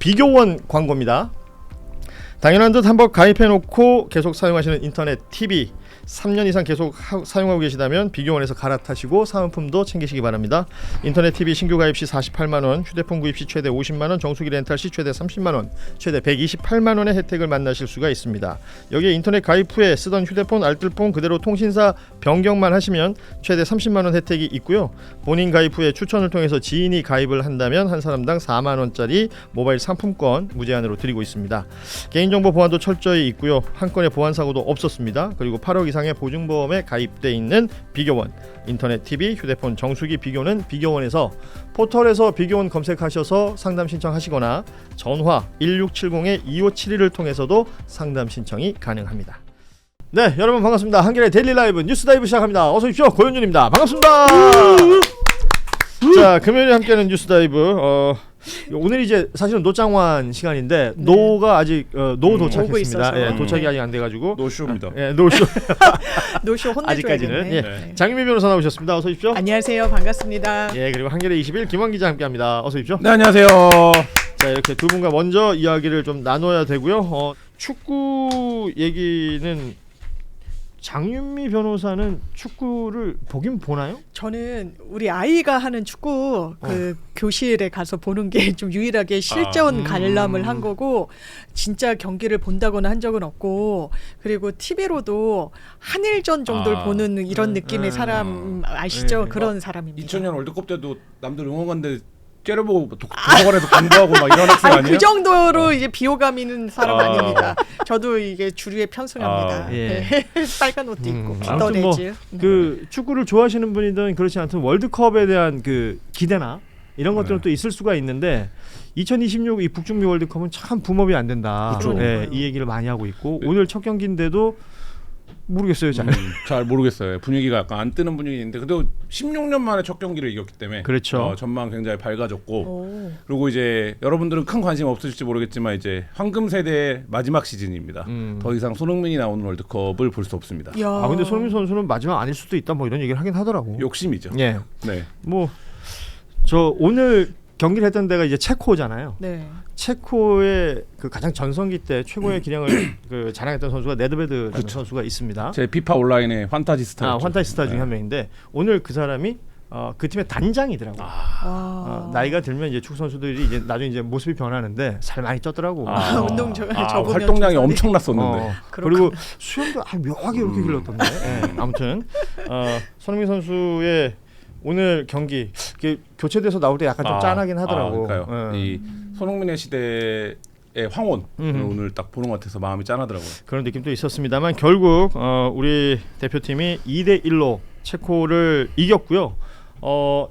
비교원 광고입니다. 당연한 듯 한번 가입해놓고 계속 사용하시는 인터넷 TV 3년 이상 계속 사용하고 계시다면 비교원에서 갈아타시고 사은품도 챙기시기 바랍니다. 인터넷 TV 신규 가입 시 48만원, 휴대폰 구입 시 최대 50만원, 정수기 렌탈 시 최대 30만원, 최대 128만원의 혜택을 만나실 수가 있습니다. 여기에 인터넷 가입 후에 쓰던 휴대폰, 알뜰폰 그대로 통신사 변경만 하시면 최대 30만원 혜택이 있고요. 본인 가입 후에 추천을 통해서 지인이 가입을 한다면 한 사람당 4만원짜리 모바일 상품권 무제한으로 드리고 있습니다. 개인정보 보안도 철저히 있고요. 한 건의 보안사고도 없었습니다. 그리고 8억 이상의 보증보험에 가입돼 있는 비교원, 인터넷 TV, 휴대폰 정수기 비교는 비교원에서 포털에서 비교원 검색하셔서 상담 신청하시거나 전화 1670-2571을 통해서도 상담 신청이 가능합니다. 네, 여러분 반갑습니다. 한겨레 데일리 라이브 뉴스 다이브 시작합니다. 어서 오십시오. 고현준입니다. 반갑습니다. 자, 금요일에 함께하는 뉴스 다이브 오늘 이제 사실은 노장환 시간인데 네. 노가 아직 노 도착했습니다. 예, 도착이 아직 안 돼가지고 노쇼입니다. 예, 노쇼 노쇼 혼내줘야겠네. 아직까지는 예. 네. 장유미 변호사 나오셨습니다. 어서 오십시오. 안녕하세요. 반갑습니다. 예, 그리고 한겨레 21 김원 기자 함께합니다. 어서 오십시오. 네, 안녕하세요. 자, 이렇게 두 분과 먼저 이야기를 좀 나눠야 되고요. 축구 얘기는 장윤미 변호사는 축구를 보긴 보나요? 저는 우리 아이가 하는 축구 그 교실에 가서 보는 게 좀 유일하게 실전 관람을 한 거고 진짜 경기를 본다거나 한 적은 없고 그리고 TV로도 한일전 정도를 보는 이런 느낌의 사람 아시죠? 그런 사람입니다. 2000년 월드컵 때도 남들 응원가인데 째려보고 도서관에서 공부하고 막 이런 학생 아니에요? 그 정도로 이제 비호감 있는 사람 아닙니다. 저도 이게 주류에 편승합니다. 예. 네. 빨간 옷도 입고 아무튼 뭐 빗더레즈. 그 축구를 좋아하시는 분이든 그렇지 않든 월드컵에 대한 그 기대나 이런 것들은 또 있을 수가 있는데 2026 이 북중미 월드컵은 참 붐업이 안 된다. 예, 이 얘기를 많이 하고 있고 오늘 첫 경기인데도 모르겠어요. 잘 모르겠어요. 분위기가 약간 안 뜨는 분위기인데 근데 16년 만에 첫 경기를 이겼기 때문에 그렇죠. 전망 굉장히 밝아졌고 그리고 이제 여러분들은 큰 관심 없으실지 모르겠지만 이제 황금 세대의 마지막 시즌입니다. 더 이상 손흥민이 나오는 월드컵을 볼 수 없습니다. 아 근데 손흥민 선수는 마지막 아닐 수도 있다 뭐 이런 얘기를 하긴 하더라고. 욕심이죠. 예. 네. 뭐 저 오늘 경기를 했던 데가 이제 체코잖아요. 네. 체코의 그 가장 전성기 때 최고의 기량을 그 자랑했던 선수가 네드베드라는 그렇죠. 선수가 있습니다. 제 피파 온라인의 환타지 스타. 환타지 스타 중에 한 명인데 오늘 그 사람이 그 팀의 단장이더라고. 나이가 들면 이제 축구 선수들이 이제 나중에 이제 모습이 변하는데 살 많이 쪘더라고. 운동 활동량이 엄청났었는데. 그리고 수염도 묘하게 이렇게 길렀던데. 예, 아무튼 손흥민 선수의 오늘 경기 교체돼서 나올 때 약간 좀 짠하긴 하더라고. 그러니까요. 이 손흥민의 시대의 황혼 오늘 딱 보는 것 같아서 마음이 짠하더라고요. 그런 느낌도 있었습니다만 결국 우리 대표팀이 2대1로 체코를 이겼고요.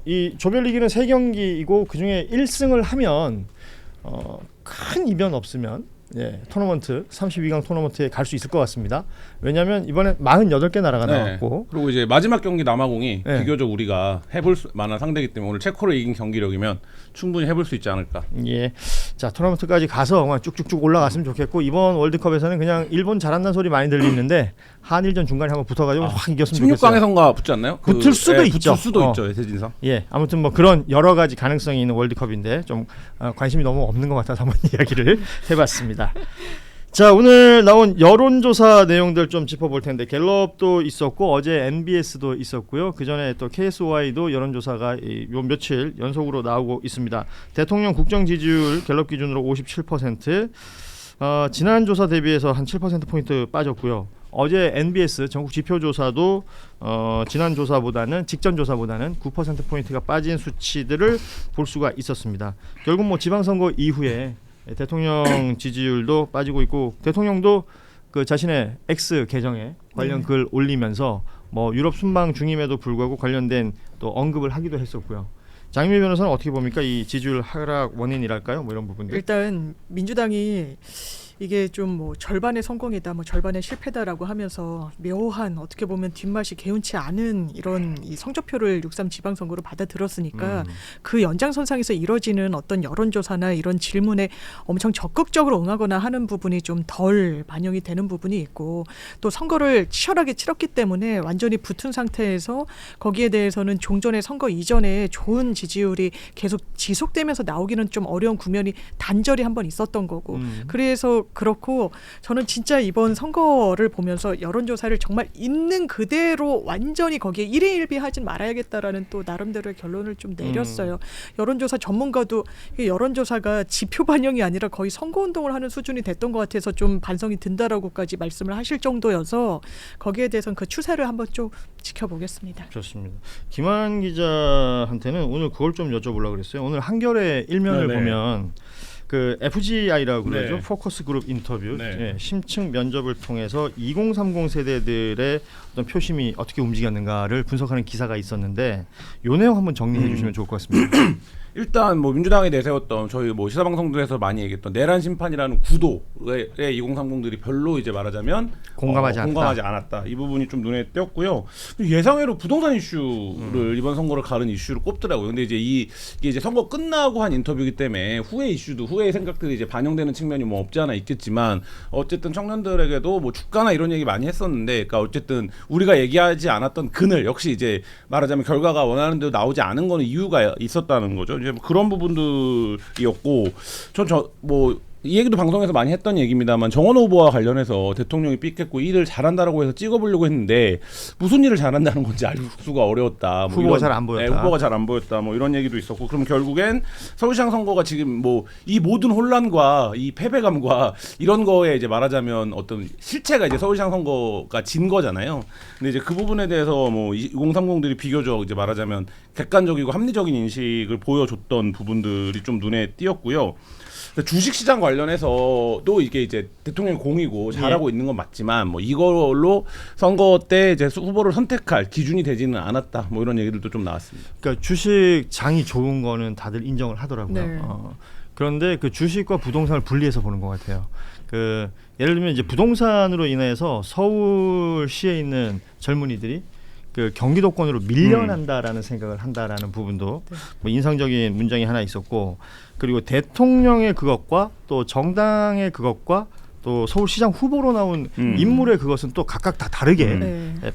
이 조별리그는 3경기이고 그중에 1승을 하면 큰 이변 없으면 토너먼트 32강 토너먼트에 갈 수 있을 것 같습니다. 왜냐하면 이번에 48개 나라가 나왔고 그리고 이제 마지막 경기 남아공이 비교적 우리가 해볼 만한 상대이기 때문에 오늘 체코를 이긴 경기력이면 충분히 해볼 수 있지 않을까. 예, 자 토너먼트까지 가서 쭉쭉쭉 올라갔으면 좋겠고 이번 월드컵에서는 그냥 일본 잘한다는 소리 많이 들리는데 한일전 중간에 한번 붙어가지고 확 이겼으면 좋겠어요. 16강에선가 붙지 않나요? 붙을 수도 있죠. 붙을 수도 있죠. 세진상. 예, 아무튼 뭐 그런 여러 가지 가능성이 있는 월드컵인데 좀 관심이 너무 없는 것 같아서 한번 이야기를 해봤습니다. 자, 오늘 나온 여론조사 내용들 좀 짚어볼 텐데 갤럽도 있었고 어제 MBS도 있었고요. 그 전에 또 KSOI도 여론조사가 요 며칠 연속으로 나오고 있습니다. 대통령 국정 지지율 갤럽 기준으로 57%, 지난 조사 대비해서 한 7%포인트 빠졌고요. 어제 NBS 전국 지표조사도 지난 조사보다는 직전 조사보다는 9%포인트가 빠진 수치들을 볼 수가 있었습니다. 결국 뭐 지방선거 이후에 대통령 지지율도 빠지고 있고 대통령도 그 자신의 X 계정에 관련 글 올리면서 뭐 유럽 순방 중임에도 불구하고 관련된 또 언급을 하기도 했었고요. 장윤미 변호사는 어떻게 봅니까? 이 지지율 하락 원인이랄까요? 뭐 이런 부분들. 일단 민주당이 이게 좀 뭐 절반의 성공이다, 뭐 절반의 실패다라고 하면서 묘한 어떻게 보면 뒷맛이 개운치 않은 이런 이 성적표를 6.3 지방선거로 받아들였으니까 그 연장선상에서 이뤄지는 어떤 여론조사나 이런 질문에 엄청 적극적으로 응하거나 하는 부분이 좀 덜 반영이 되는 부분이 있고 또 선거를 치열하게 치렀기 때문에 완전히 붙은 상태에서 거기에 대해서는 종전의 선거 이전에 좋은 지지율이 계속 지속되면서 나오기는 좀 어려운 국면이 단절이 한번 있었던 거고 그래서 그렇고 저는 진짜 이번 선거를 보면서 여론조사를 정말 있는 그대로 완전히 거기에 일희일비하진 말아야겠다라는 또 나름대로의 결론을 좀 내렸어요. 여론조사 전문가도 이 여론조사가 지표 반영이 아니라 거의 선거운동을 하는 수준이 됐던 것 같아서 좀 반성이 든다라고까지 말씀을 하실 정도여서 거기에 대해서는 그 추세를 한번 좀 지켜보겠습니다. 좋습니다. 김한 기자한테는 오늘 그걸 좀 여쭤보려고 그랬어요. 오늘 한겨레 일면을 네네. 보면 그 FGI라고 그러죠. 네. 포커스 그룹 인터뷰 네. 예, 심층 면접을 통해서 2030 세대들의 어떤 표심이 어떻게 움직였는가를 분석하는 기사가 있었는데 요 내용 한번 정리해 주시면 좋을 것 같습니다. 일단 뭐 민주당이 내세웠던 저희 뭐 시사방송들에서 많이 얘기했던 내란 심판이라는 구도에 2030들이 별로 이제 말하자면 공감하지 않았다. 이 부분이 좀 눈에 띄었고요. 예상외로 부동산 이슈를 이번 선거를 가른 이슈로 꼽더라고요. 근데 이제 이게 이제 선거 끝나고 한 인터뷰이기 때문에 후의 이슈도 후의 생각들이 이제 반영되는 측면이 뭐 없지 않아 있겠지만 어쨌든 청년들에게도 뭐 주가나 이런 얘기 많이 했었는데, 그러니까 어쨌든 우리가 얘기하지 않았던 그늘 역시 이제 말하자면 결과가 원하는 대로 나오지 않은 거는 이유가 있었다는 거죠. 이제 뭐 그런 부분들이었고, 이 얘기도 방송에서 많이 했던 얘기입니다만 정원 후보와 관련해서 대통령이 삐깼고 일을 잘한다라고 해서 찍어보려고 했는데 무슨 일을 잘한다는 건지 알 수가 어려웠다. 뭐 후보가 잘 안 보였다. 네, 후보가 잘 안 보였다. 뭐 이런 얘기도 있었고, 그럼 결국엔 서울시장 선거가 지금 뭐 이 모든 혼란과 이 패배감과 이런 거에 이제 말하자면 어떤 실체가 이제 서울시장 선거가 진 거잖아요. 근데 이제 그 부분에 대해서 뭐 2030들이 비교적 이제 말하자면 객관적이고 합리적인 인식을 보여줬던 부분들이 좀 눈에 띄었고요. 주식시장 관련해서도 이게 이제 대통령 공이고 잘하고 있는 건 맞지만 뭐 이걸로 선거 때 이제 후보를 선택할 기준이 되지는 않았다. 뭐 이런 얘기들도 좀 나왔습니다. 그러니까 주식 장이 좋은 거는 다들 인정을 하더라고요. 네. 그런데 그 주식과 부동산을 분리해서 보는 것 같아요. 그 예를 들면 이제 부동산으로 인해서 서울시에 있는 젊은이들이 그 경기도권으로 밀려난다라는 생각을 한다라는 부분도 뭐 인상적인 문장이 하나 있었고, 그리고 대통령의 그것과 또 정당의 그것과 또 서울시장 후보로 나온 인물의 그것은 또 각각 다 다르게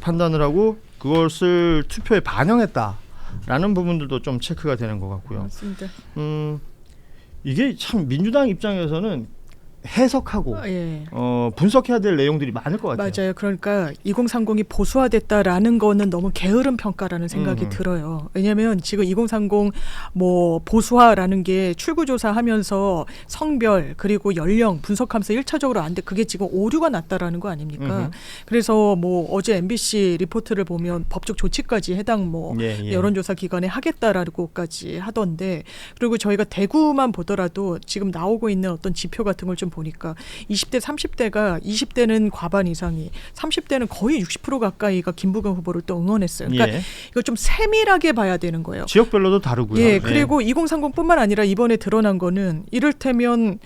판단을 하고 그것을 투표에 반영했다라는 부분들도 좀 체크가 되는 것 같고요. 맞습니다. 이게 참 민주당 입장에서는 해석하고 예. 분석해야 될 내용들이 많을 것 같아요. 맞아요. 그러니까 2030이 보수화됐다라는 거는 너무 게으른 평가라는 생각이 들어요. 왜냐하면 지금 2030 뭐 보수화라는 게 출구조사하면서 성별 그리고 연령 분석하면서 1차적으로 안 돼. 그게 지금 오류가 났다라는 거 아닙니까? 그래서 뭐 어제 MBC 리포트를 보면 법적 조치까지 해당 뭐 여론조사 기관에 하겠다라고까지 하던데, 그리고 저희가 대구만 보더라도 지금 나오고 있는 어떤 지표 같은 걸 좀 보니까 20대 30대가 20대는 과반 이상이 30대는 거의 60% 가까이가 김부겸 후보를 또 응원했어요. 그러니까 이거 좀 세밀하게 봐야 되는 거예요. 지역별로도 다르고요. 예, 그리고 2030뿐만 아니라 이번에 드러난 거는 이를테면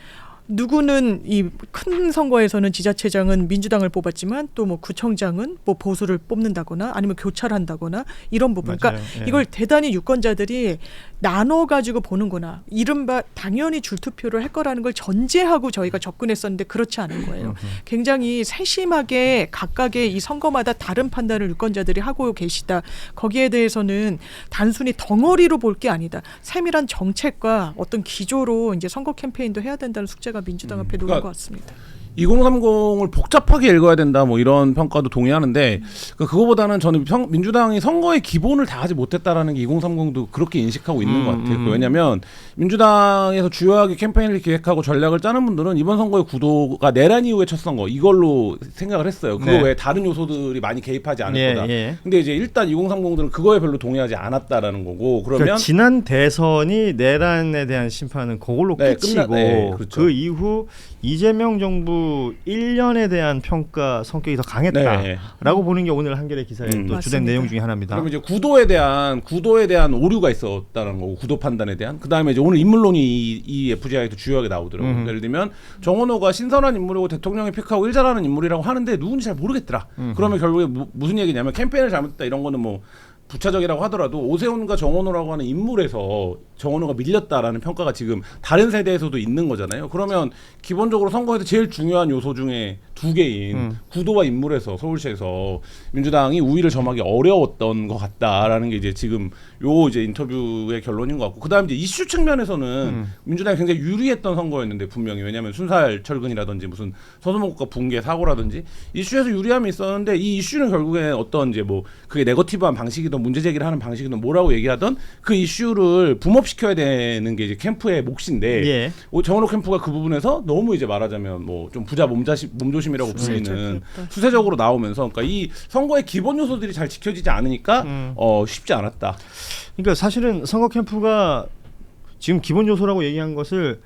누구는 이 큰 선거에서는 지자체장은 민주당을 뽑았지만 또 뭐 구청장은 뭐 보수를 뽑는다거나 아니면 교차한다거나 이런 부분. 맞아요. 그러니까 이걸 대단히 유권자들이 나눠 가지고 보는구나. 이른바 당연히 줄투표를 할 거라는 걸 전제하고 저희가 접근했었는데 그렇지 않은 거예요. 굉장히 세심하게 각각의 이 선거마다 다른 판단을 유권자들이 하고 계시다. 거기에 대해서는 단순히 덩어리로 볼 게 아니다. 세밀한 정책과 어떤 기조로 이제 선거 캠페인도 해야 된다는 숙제가 민주당 앞에 놓인 것 같습니다. 2030을 복잡하게 읽어야 된다 뭐 이런 평가도 동의하는데 그거보다는 저는 민주당이 선거의 기본을 다 하지 못했다라는 게 2030도 그렇게 인식하고 있는 것 같아요. 왜냐하면 민주당에서 주요하게 캠페인을 기획하고 전략을 짜는 분들은 이번 선거의 구도가 내란 이후의 첫 선거 이걸로 생각을 했어요. 그거 외에 다른 요소들이 많이 개입하지 않을 거다. 근데 이제 일단 2030들은 그거에 별로 동의하지 않았다라는 거고, 그러면 그러니까 지난 대선이 내란에 대한 심판은 그걸로 끝이고 그렇죠. 그 이후 이재명 정부 인터뷰 1년에 대한 평가 성격이 더 강했다라고 네. 보는 게 오늘 한겨레 기사의 또 주된 맞습니다. 내용 중에 하나입니다. 그러면 이제 구도에 대한 오류가 있었다는 거고 구도 판단에 대한 그다음에 이제 오늘 인물론이 이 FGI도 주요하게 나오더라고요. 예를 들면 정원호가 신선한 인물이고 대통령이 픽하고 일 잘하는 인물이라고 하는데 누군지 잘 모르겠더라. 그러면 결국에 무슨 얘기냐면 캠페인을 잘못했다 이런 거는 뭐 부차적이라고 하더라도 오세훈과 정원호라고 하는 인물에서 정원호가 밀렸다라는 평가가 지금 다른 세대에서도 있는 거잖아요. 그러면 기본적으로 선거에서 제일 중요한 요소 중에 두 개인 구도와 인물에서 서울시에서 민주당이 우위를 점하기 어려웠던 것 같다라는 게 이제 지금 요 이제 인터뷰의 결론인 것 같고 그다음 이제 이슈 측면에서는 민주당이 굉장히 유리했던 선거였는데 분명히 왜냐하면 순살 철근이라든지 무슨 서수목과 붕괴 사고라든지 이슈에서 유리함이 있었는데 이 이슈는 결국에 어떤 이제 뭐 그게 네거티브한 방식이든 문제 제기를 하는 방식이든 뭐라고 얘기하던 그 이슈를 붐업시켜야 되는 게 이제 캠프의 몫인데 예. 정원호 캠프가 그 부분에서 너무 이제 말하자면 뭐 좀 부자 몸조심이라고 불리는 수세적이었다. 수세적으로 나오면서 그러니까 이 선거의 기본 요소들이 잘 지켜지지 않으니까 쉽지 않았다. 그러니까 사실은 선거 캠프가 지금 기본 요소라고 얘기한 것을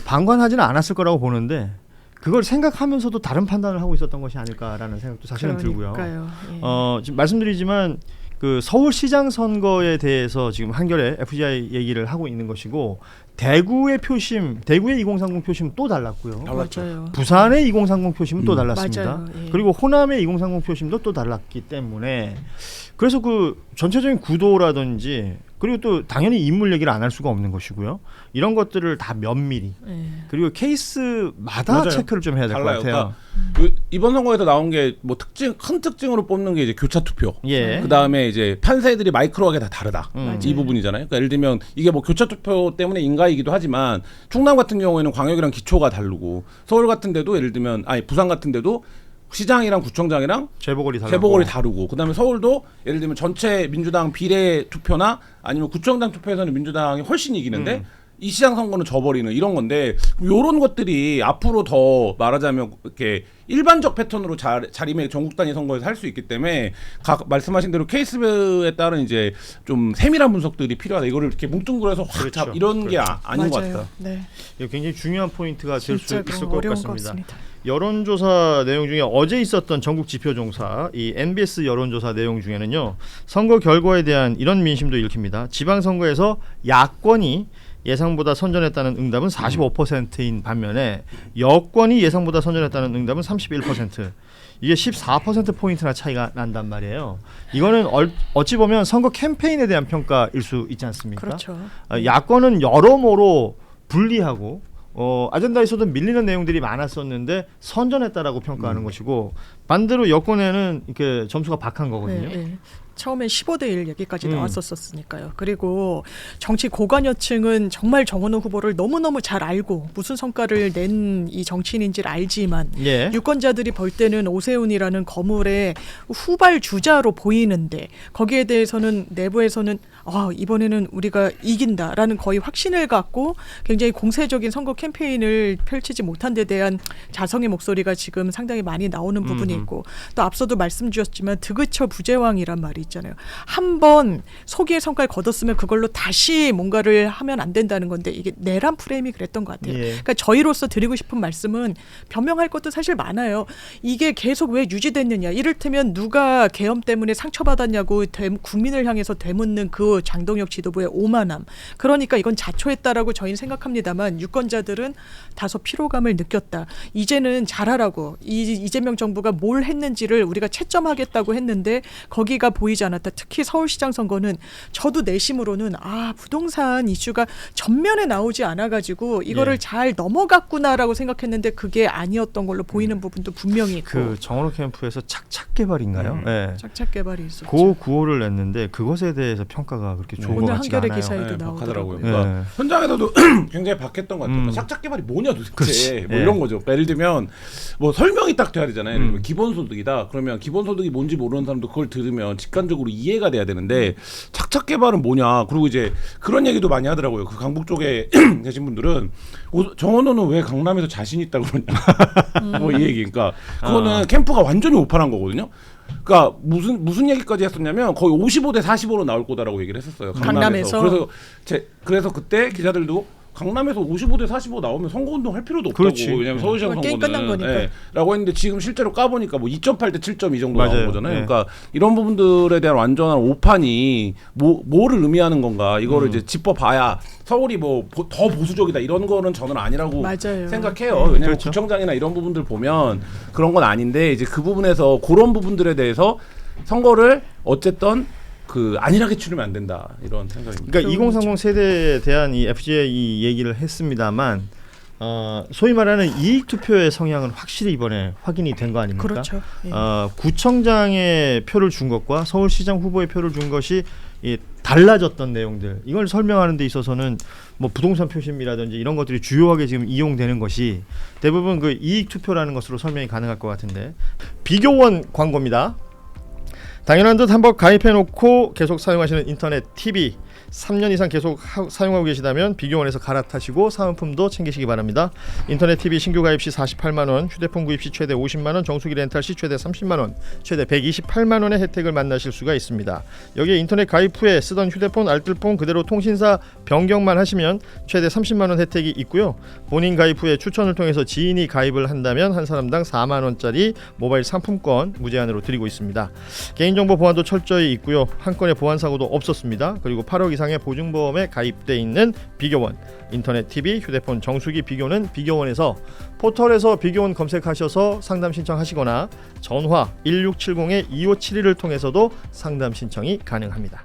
방관하지는 않았을 거라고 보는데 그걸 생각하면서도 다른 판단을 하고 있었던 것이 아닐까라는 생각도 사실은 들고요. 예. 지금 말씀드리지만 그 서울시장 선거에 대해서 지금 한겨레 FGI 얘기를 하고 있는 것이고 대구의 표심, 대구의 2030 표심 또 달랐고요. 맞아요. 부산의 2030 표심은 또 달랐습니다. 맞아요. 예. 그리고 호남의 2030 표심도 또 달랐기 때문에 그래서 그 전체적인 구도라든지 그리고 또 당연히 인물 얘기를 안 할 수가 없는 것이고요. 이런 것들을 다 면밀히 예. 그리고 케이스마다 맞아요. 체크를 좀 해야 될 것 달라요. 같아요. 그러니까 이번 선거에서 나온 게 뭐 큰 특징으로 뽑는 게 이제 교차 투표. 예. 그 다음에 이제 판세들이 마이크로하게 다 다르다. 맞아요. 이 부분이잖아요. 그러니까 예를 들면 이게 뭐 교차 투표 때문에 인가이기도 하지만 충남 같은 경우에는 광역이랑 기초가 다르고 서울 같은데도 예를 들면 부산 같은데도 시장이랑 구청장이랑 재보궐이 다르고 그다음에 서울도 예를 들면 전체 민주당 비례 투표나 아니면 구청장 투표에서는 민주당이 훨씬 이기는데 이 시장 선거는 져버리는 이런 건데 이런 것들이 앞으로 더 말하자면 이렇게 일반적 패턴으로 자리매 전국 단위 선거에서 할 수 있기 때문에 말씀하신 대로 케이스에 따른 이제 좀 세밀한 분석들이 필요하다. 이거를 이렇게 뭉뚱그려서 확 그렇죠. 이런 게 아닌 것 맞아요. 같다. 네. 이게 굉장히 중요한 포인트가 될 수 진짜 있을 것 어려운 같습니다. 것 같습니다. 여론조사 내용 중에 어제 있었던 전국 지표조사, 이 MBS 여론조사 내용 중에는요, 선거 결과에 대한 이런 민심도 읽힙니다. 지방선거에서 야권이 예상보다 선전했다는 응답은 45%인 반면에 여권이 예상보다 선전했다는 응답은 31%. 이게 14%포인트나 차이가 난단 말이에요. 이거는 어찌 보면 선거 캠페인에 대한 평가일 수 있지 않습니까? 그렇죠. 야권은 여러모로 불리하고 아젠다에서도 밀리는 내용들이 많았었는데 선전했다라고 평가하는 것이고 반대로 여권에는 이렇게 점수가 박한 거거든요. 네, 네. 처음에 15대 1 얘기까지 나왔었으니까요. 그리고 정치 고관여층은 정말 정원호 후보를 너무너무 잘 알고 무슨 성과를 낸 이 정치인인지를 알지만 예. 유권자들이 볼 때는 오세훈이라는 거물의 후발 주자로 보이는데 거기에 대해서는 내부에서는 이번에는 우리가 이긴다라는 거의 확신을 갖고 굉장히 공세적인 선거 캠페인을 펼치지 못한 데 대한 자성의 목소리가 지금 상당히 많이 나오는 부분이 있고 또 앞서도 말씀 주셨지만 드그처 부제왕이란 말이 있잖아요. 한번 소기의 성과를 거뒀으면 그걸로 다시 뭔가를 하면 안 된다는 건데 이게 내란 프레임이 그랬던 것 같아요. 예. 그러니까 저희로서 드리고 싶은 말씀은 변명할 것도 사실 많아요. 이게 계속 왜 유지됐느냐. 이를테면 누가 계엄 때문에 상처받았냐고 국민을 향해서 되묻는 그 장동혁 지도부의 오만함. 그러니까 이건 자초했다라고 저희는 생각합니다만 유권자들은 다소 피로감을 느꼈다. 이제는 잘하라고. 이재명 정부가 뭘 했는지를 우리가 채점하겠다고 했는데 거기가 보이지 않았다. 특히 서울시장 선거는 저도 내심으로는 부동산 이슈가 전면에 나오지 않아가지고 이거를 잘 넘어갔구나라고 생각했는데 그게 아니었던 걸로 보이는 부분도 분명히 있고. 그 정원호 캠프에서 착착 개발인가요? 네. 착착 개발이 있었죠. 그 구호를 냈는데 그것에 대해서 평가가 그렇게 좋은 것 오늘 같지가 한겨레 않아요. 기사에도 박하더라고요. 나오더라고요. 그러니까 현장에서도 굉장히 박했던 것 같아요. 착착 개발이 뭐냐 도대체 그렇지. 뭐 이런 거죠. 예를 들면 뭐 설명이 딱 돼야 되잖아요. 예를 들면 기본소득이다. 그러면 기본소득이 뭔지 모르는 사람도 그걸 들으면 직관적으로 이해가 돼야 되는데 착착 개발은 뭐냐. 그리고 이제 그런 얘기도 많이 하더라고요. 그 강북 쪽에 계신 분들은 정원호는 왜 강남에서 자신 있다고 그러냐. 뭐 이 얘기. 그러니까 그거는 캠프가 완전히 오판한 거거든요. 그러니까 무슨 얘기까지 했었냐면 거의 55대 45로 나올 거다라고 얘기를 했었어요. 강남에서. 강남에서? 그래서 그때 기자들도 강남에서 55대 45 나오면 선거운동 할 필요도 없다고. 그렇지. 왜냐면 서울시장 게임 끝난 선거는 거니까. 라고 했는데 지금 실제로 까보니까 뭐 2.8대 7.2 정도 맞아요. 나온 거잖아요. 네. 그러니까 이런 부분들에 대한 완전한 오판이 뭐를 의미하는 건가 이거를 이제 짚어봐야 서울이 뭐 더 보수적이다 이런 거는 저는 아니라고 맞아요. 생각해요. 왜냐면 그렇죠. 구청장이나 이런 부분들 보면 그런 건 아닌데 이제 그 부분에서 그런 부분들에 대해서 선거를 어쨌든 그 안일하게 치르면 안 된다 이런 생각입니다. 그러니까 2030 세대에 대한 이 FGA 얘기를 했습니다만 소위 말하는 이익 투표의 성향은 확실히 이번에 확인이 된 거 아닙니까? 그렇죠. 예. 구청장의 표를 준 것과 서울시장 후보의 표를 준 것이 달라졌던 내용들 이걸 설명하는 데 있어서는 뭐 부동산 표심이라든지 이런 것들이 주요하게 지금 이용되는 것이 대부분 그 이익 투표라는 것으로 설명이 가능할 것 같은데 비교원 광고입니다. 당연한 듯 한번 가입해놓고 계속 사용하시는 인터넷 TV 3년 이상 계속 사용하고 계시다면 비교원에서 갈아타시고 사은품도 챙기시기 바랍니다. 인터넷 TV 신규 가입 시 48만 원, 휴대폰 구입 시 최대 50만 원, 정수기 렌탈 시 최대 30만 원, 최대 128만 원의 혜택을 만나실 수가 있습니다. 여기에 인터넷 가입 후에 쓰던 휴대폰, 알뜰폰 그대로 통신사 변경만 하시면 최대 30만 원 혜택이 있고요. 본인 가입 후에 추천을 통해서 지인이 가입을 한다면 한 사람당 4만 원짜리 모바일 상품권 무제한으로 드리고 있습니다. 개인정보 보안도 철저히 있고요. 한 건의 보안 사고도 없었습니다. 그리고 8억 이상의 보증보험에 가입돼 있는 비교원, 인터넷 TV, 휴대폰 정수기 비교는 비교원에서 포털에서 비교원 검색하셔서 상담 신청하시거나 전화 1670-2571을 통해서도 상담 신청이 가능합니다.